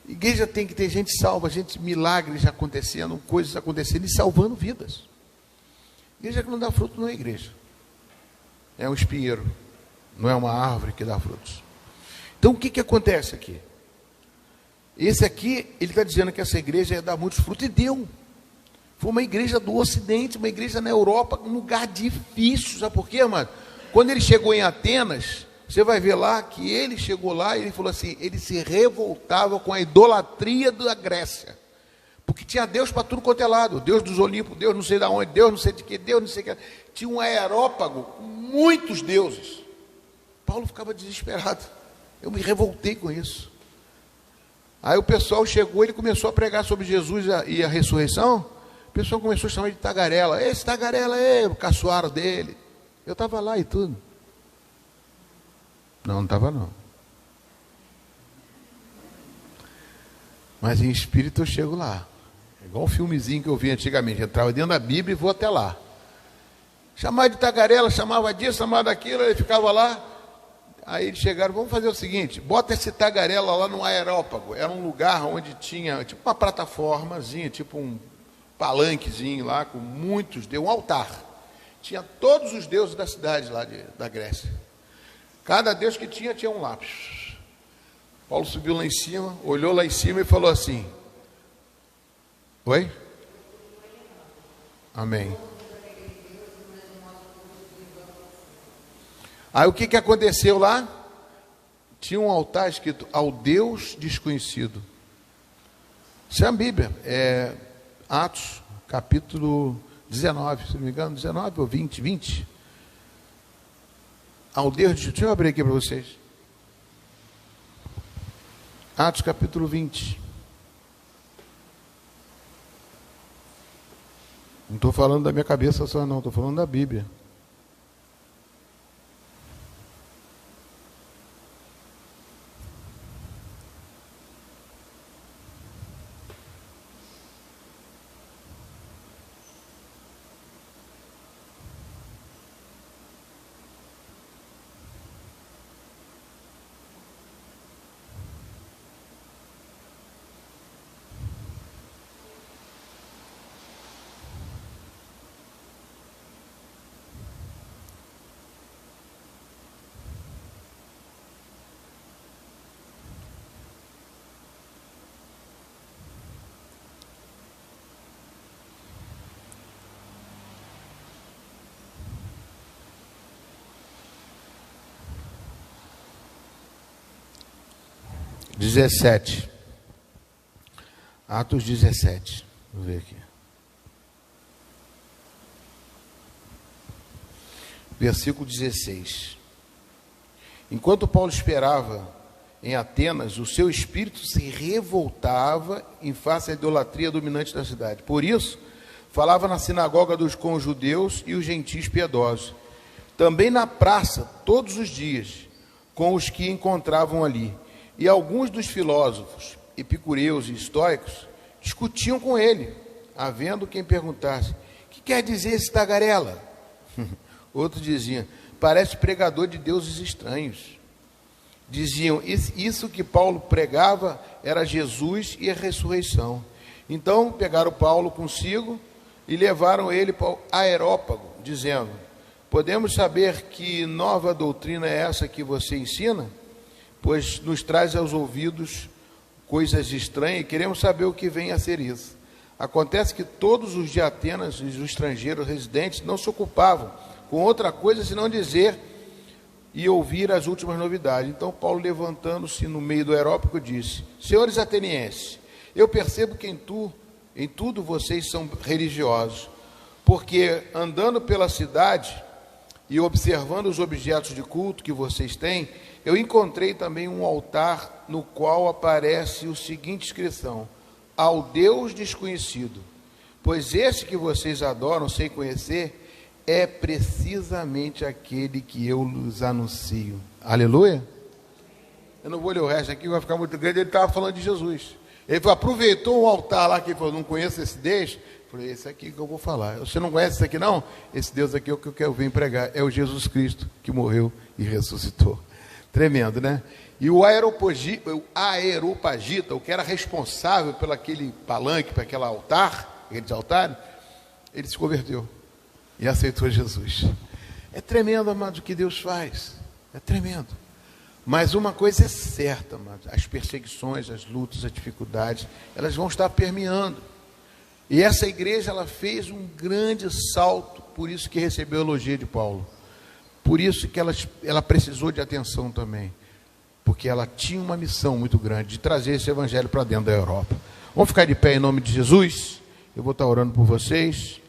Igreja tem que ter gente salva, milagres acontecendo, coisas acontecendo e salvando vidas. Igreja que não dá fruto não é igreja. É um espinheiro, não é uma árvore que dá frutos. Então o que acontece aqui? Esse aqui, ele está dizendo que essa igreja ia dar muitos frutos, e deu. Foi uma igreja do Ocidente, uma igreja na Europa, um lugar difícil. Sabe por quê, amado? Quando ele chegou em Atenas, você vai ver lá que ele chegou lá e ele falou assim, ele se revoltava com a idolatria da Grécia. Porque tinha Deus para tudo quanto é lado, Deus dos Olimpos, Deus não sei de onde, Deus não sei de que, Deus não sei de que. Tinha um aerópago com muitos deuses. Paulo ficava desesperado. Eu me revoltei com isso. Aí o pessoal chegou, ele começou a pregar sobre Jesus e a ressurreição. O pessoal começou a chamar de tagarela. Esse tagarela é o caçoaro dele. Eu estava lá e tudo. Não estava não. Mas em espírito eu chego lá. É igual um filmezinho que eu vi antigamente. Eu entrava dentro da Bíblia e vou até lá. Chamava de tagarela, chamava disso, chamava daquilo, ele ficava lá. Aí eles chegaram, vamos fazer o seguinte, bota esse tagarela lá no aerópago. Era um lugar onde tinha tipo uma plataformazinha, tipo um palanquezinho lá, com muitos deuses, um altar. Tinha todos os deuses da cidade lá da Grécia. Cada deus que tinha um lápis. Paulo subiu lá em cima, olhou lá em cima e falou assim, oi? Amém. Aí o que aconteceu lá? Tinha um altar escrito ao Deus desconhecido. Isso é a Bíblia, é Atos, capítulo 19, se não me engano, 19 ou 20. Ao Deus, deixa eu abrir aqui para vocês. Atos capítulo 20. Não estou falando da minha cabeça só não, estou falando da Bíblia. Atos 17. Vou ver aqui. Versículo 16. Enquanto Paulo esperava em Atenas, o seu espírito se revoltava em face à idolatria dominante da cidade. Por isso, falava na sinagoga com os judeus e os gentios piedosos. Também na praça, todos os dias, com os que encontravam ali. E alguns dos filósofos, epicureus e estoicos, discutiam com ele, havendo quem perguntasse: que quer dizer esse tagarela? Outros diziam: parece pregador de deuses estranhos. Diziam: isso que Paulo pregava era Jesus e a ressurreição. Então pegaram Paulo consigo e levaram ele para o Areópago, dizendo: podemos saber que nova doutrina é essa que você ensina? Pois nos traz aos ouvidos coisas estranhas e queremos saber o que vem a ser isso. Acontece que todos os de Atenas e os estrangeiros residentes não se ocupavam com outra coisa senão dizer e ouvir as últimas novidades. Então Paulo, levantando-se no meio do Areópago, disse: senhores atenienses, eu percebo que em tudo vocês são religiosos, porque andando pela cidade e observando os objetos de culto que vocês têm, eu encontrei também um altar no qual aparece o seguinte inscrição: ao Deus desconhecido, pois esse que vocês adoram sem conhecer é precisamente aquele que eu lhes anuncio. Aleluia? Eu não vou ler o resto aqui, vai ficar muito grande. Ele estava falando de Jesus. Ele aproveitou um altar lá que ele falou: não conheço esse Deus. Eu falei: esse aqui que eu vou falar. Você não conhece esse aqui não? Esse Deus aqui é o que eu quero vir pregar. É o Jesus Cristo que morreu e ressuscitou. Tremendo, né? E o Areopagita, o que era responsável pelo aquele palanque, para aquele altar, aqueles altares, ele se converteu e aceitou Jesus. É tremendo, amado, o que Deus faz. É tremendo. Mas uma coisa é certa, amado: as perseguições, as lutas, as dificuldades, elas vão estar permeando. E essa igreja, ela fez um grande salto, por isso que recebeu a elogia de Paulo. Por isso que ela precisou de atenção também, porque ela tinha uma missão muito grande de trazer esse evangelho para dentro da Europa. Vamos ficar de pé em nome de Jesus. Eu vou estar orando por vocês.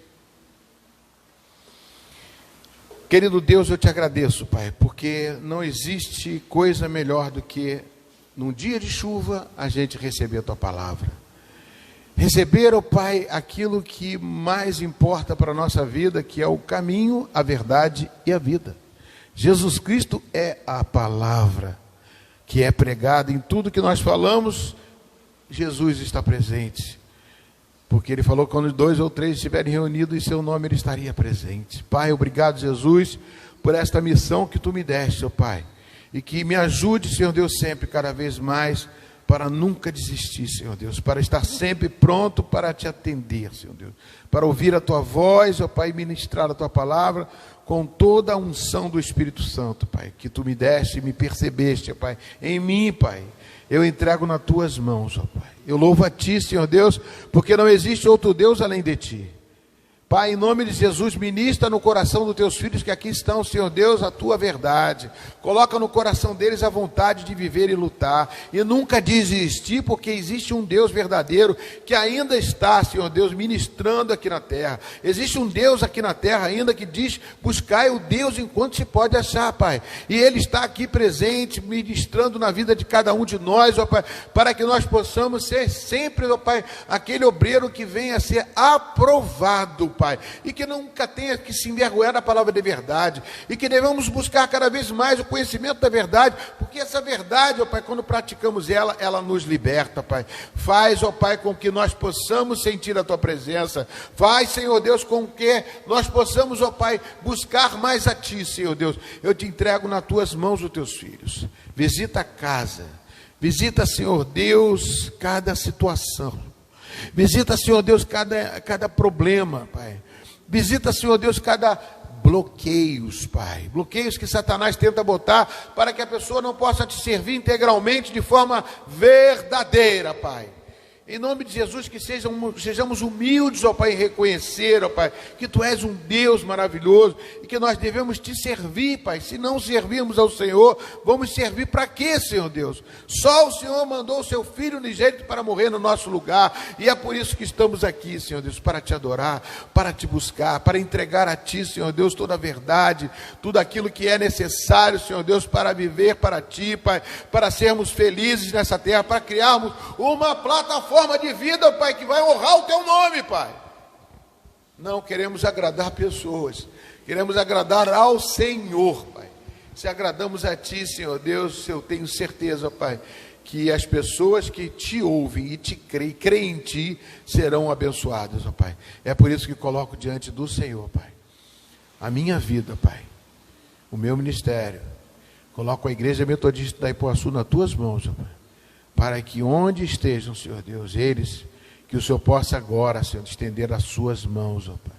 Querido Deus, eu te agradeço, Pai, porque não existe coisa melhor do que num dia de chuva a gente receber a tua palavra. Receber, ó Pai, aquilo que mais importa para a nossa vida, que é o caminho, a verdade e a vida. Jesus Cristo é a palavra que é pregada em tudo que nós falamos. Jesus está presente, porque Ele falou que quando 2 ou 3 estiverem reunidos em seu nome, Ele estaria presente. Pai, obrigado, Jesus, por esta missão que Tu me deste, ó Pai, e que me ajude, Senhor Deus, sempre, cada vez mais, para nunca desistir, Senhor Deus, para estar sempre pronto para Te atender, Senhor Deus, para ouvir a Tua voz, ó Pai, e ministrar a Tua palavra com toda a unção do Espírito Santo, Pai, que Tu me deste e me percebeste, ó Pai, em mim, Pai, eu entrego nas Tuas mãos, ó Pai. Eu louvo a Ti, Senhor Deus, porque não existe outro Deus além de Ti. Pai, em nome de Jesus, ministra no coração dos teus filhos que aqui estão, Senhor Deus, a tua verdade. Coloca no coração deles a vontade de viver e lutar. E nunca desistir, porque existe um Deus verdadeiro que ainda está, Senhor Deus, ministrando aqui na terra. Existe um Deus aqui na terra ainda que diz, buscai o Deus enquanto se pode achar, Pai. E Ele está aqui presente, ministrando na vida de cada um de nós, ó Pai, para que nós possamos ser sempre, ó Pai, aquele obreiro que venha a ser aprovado, Pai, e que nunca tenha que se envergonhar da palavra de verdade, e que devemos buscar cada vez mais o conhecimento da verdade, porque essa verdade, ó Pai, quando praticamos ela, ela nos liberta, Pai. Faz, ó Pai, com que nós possamos sentir a Tua presença. Faz, Senhor Deus, com que nós possamos, ó Pai, buscar mais a Ti, Senhor Deus. Eu te entrego nas Tuas mãos os Teus filhos. Visita a casa, visita, Senhor Deus, cada situação. Visita, Senhor Deus, cada problema, Pai. Visita, Senhor Deus, cada bloqueios, Pai. Bloqueios que Satanás tenta botar para que a pessoa não possa te servir integralmente de forma verdadeira, Pai. Em nome de Jesus, que sejamos humildes, ó Pai, em reconhecer, ó Pai, que Tu és um Deus maravilhoso e que nós devemos Te servir, Pai. Se não servirmos ao Senhor, vamos servir para quê, Senhor Deus? Só o Senhor mandou o Seu Filho unigênito para morrer no nosso lugar, e é por isso que estamos aqui, Senhor Deus, para Te adorar, para Te buscar, para entregar a Ti, Senhor Deus, toda a verdade, tudo aquilo que é necessário, Senhor Deus, para viver para Ti, Pai, para sermos felizes nessa terra, para criarmos uma plataforma de vida, Pai, que vai honrar o Teu nome, Pai. Não queremos agradar pessoas, queremos agradar ao Senhor, Pai. Se agradamos a Ti, Senhor Deus, eu tenho certeza, Pai, que as pessoas que Te ouvem e Te creem em Ti, serão abençoadas, ó Pai. É por isso que coloco diante do Senhor, Pai, a minha vida, Pai, o meu ministério. Coloco a Igreja Metodista da Ipuaçu nas Tuas mãos, ó Pai, para que onde estejam, Senhor Deus, eles, que o Senhor possa agora, Senhor, estender as Suas mãos, ó Pai.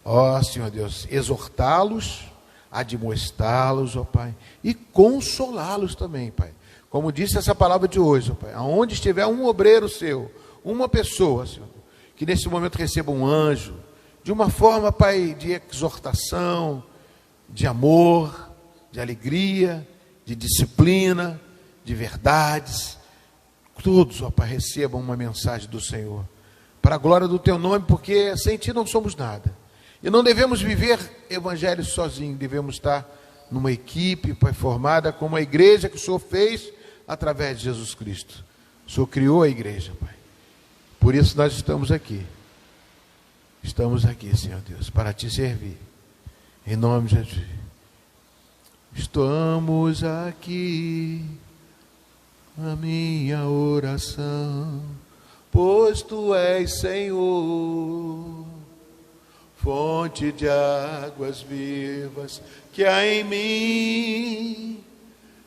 Ó Senhor Deus, exortá-los, admoestá-los, ó Pai, e consolá-los também, Pai. Como disse essa palavra de hoje, ó Pai, aonde estiver um obreiro Seu, uma pessoa, Senhor, que nesse momento receba um anjo, de uma forma, Pai, de exortação, de amor, de alegria, de disciplina, de verdades. Todos, ó Pai, recebam uma mensagem do Senhor, para a glória do Teu nome, porque sem Ti não somos nada, e não devemos viver evangelho sozinho, devemos estar numa equipe, Pai, formada como a igreja que o Senhor fez através de Jesus Cristo. O Senhor criou a igreja, Pai, por isso nós estamos aqui, Senhor Deus, para Te servir, em nome de Jesus. Estamos aqui, a minha oração, pois Tu és, Senhor, fonte de águas vivas que há em mim.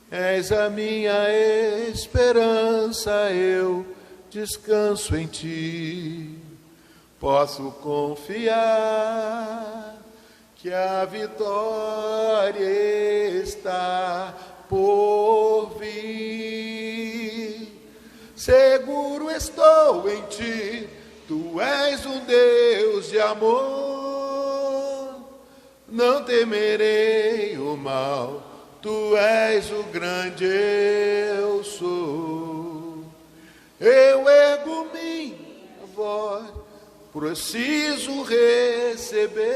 És a minha esperança, eu descanso em Ti. Posso confiar que a vitória está por vir. Seguro estou em Ti, Tu és um Deus de amor. Não temerei o mal, Tu és o grande eu sou. Eu ergo minha voz, preciso receber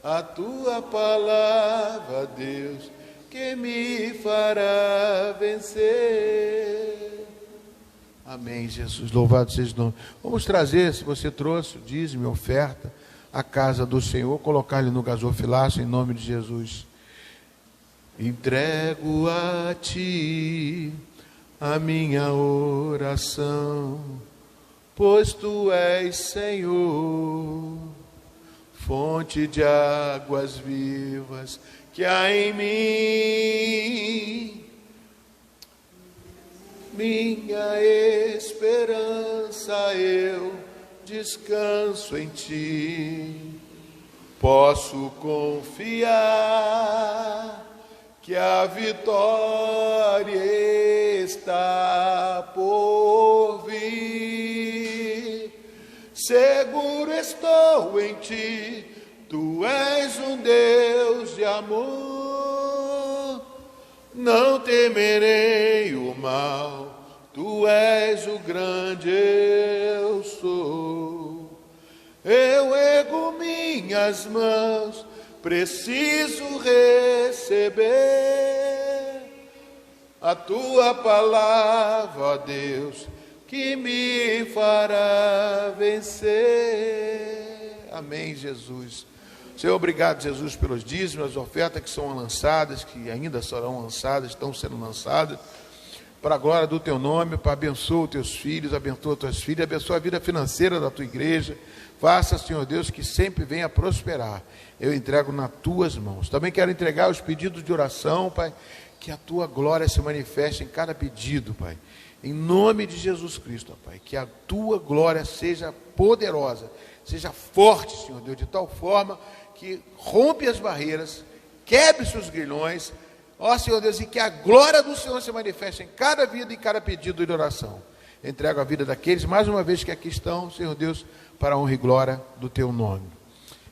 a Tua palavra, Deus, que me fará vencer. Amém, Jesus, louvado seja o nome. Vamos trazer, se você trouxe o dízimo e oferta, a casa do Senhor, colocar ele no gasofilaço, em nome de Jesus. Entrego a Ti a minha oração, pois Tu és, Senhor, fonte de águas vivas que há em mim. Minha esperança, eu descanso em Ti. Posso confiar que a vitória está por vir. Seguro estou em ti, tu és um Deus de amor. Não temerei o mal, tu és o grande eu sou. Eu ergo minhas mãos, preciso receber a tua palavra, ó Deus, que me fará vencer. Amém, Jesus. Senhor, obrigado, Jesus, pelos dízimos, as ofertas que são lançadas, que ainda serão lançadas, estão sendo lançadas, para a glória do teu nome. Pai, abençoa os teus filhos, abençoa as tuas filhas, abençoa a vida financeira da tua igreja. Faça, Senhor Deus, que sempre venha prosperar. Eu entrego nas tuas mãos. Também quero entregar os pedidos de oração, Pai, que a tua glória se manifeste em cada pedido, Pai. Em nome de Jesus Cristo, Pai, que a tua glória seja poderosa, seja forte, Senhor Deus, de tal forma que rompe as barreiras, quebre-se os grilhões, ó Senhor Deus, e que a glória do Senhor se manifeste em cada vida e cada pedido de oração. Entrego a vida daqueles, mais uma vez, que aqui estão, Senhor Deus, para a honra e glória do teu nome.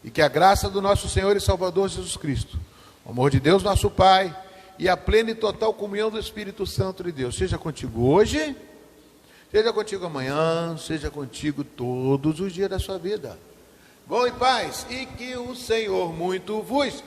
E que a graça do nosso Senhor e Salvador Jesus Cristo, o amor de Deus nosso Pai, e a plena e total comunhão do Espírito Santo de Deus, seja contigo hoje, seja contigo amanhã, seja contigo todos os dias da sua vida. Vão em paz, e que o Senhor muito vos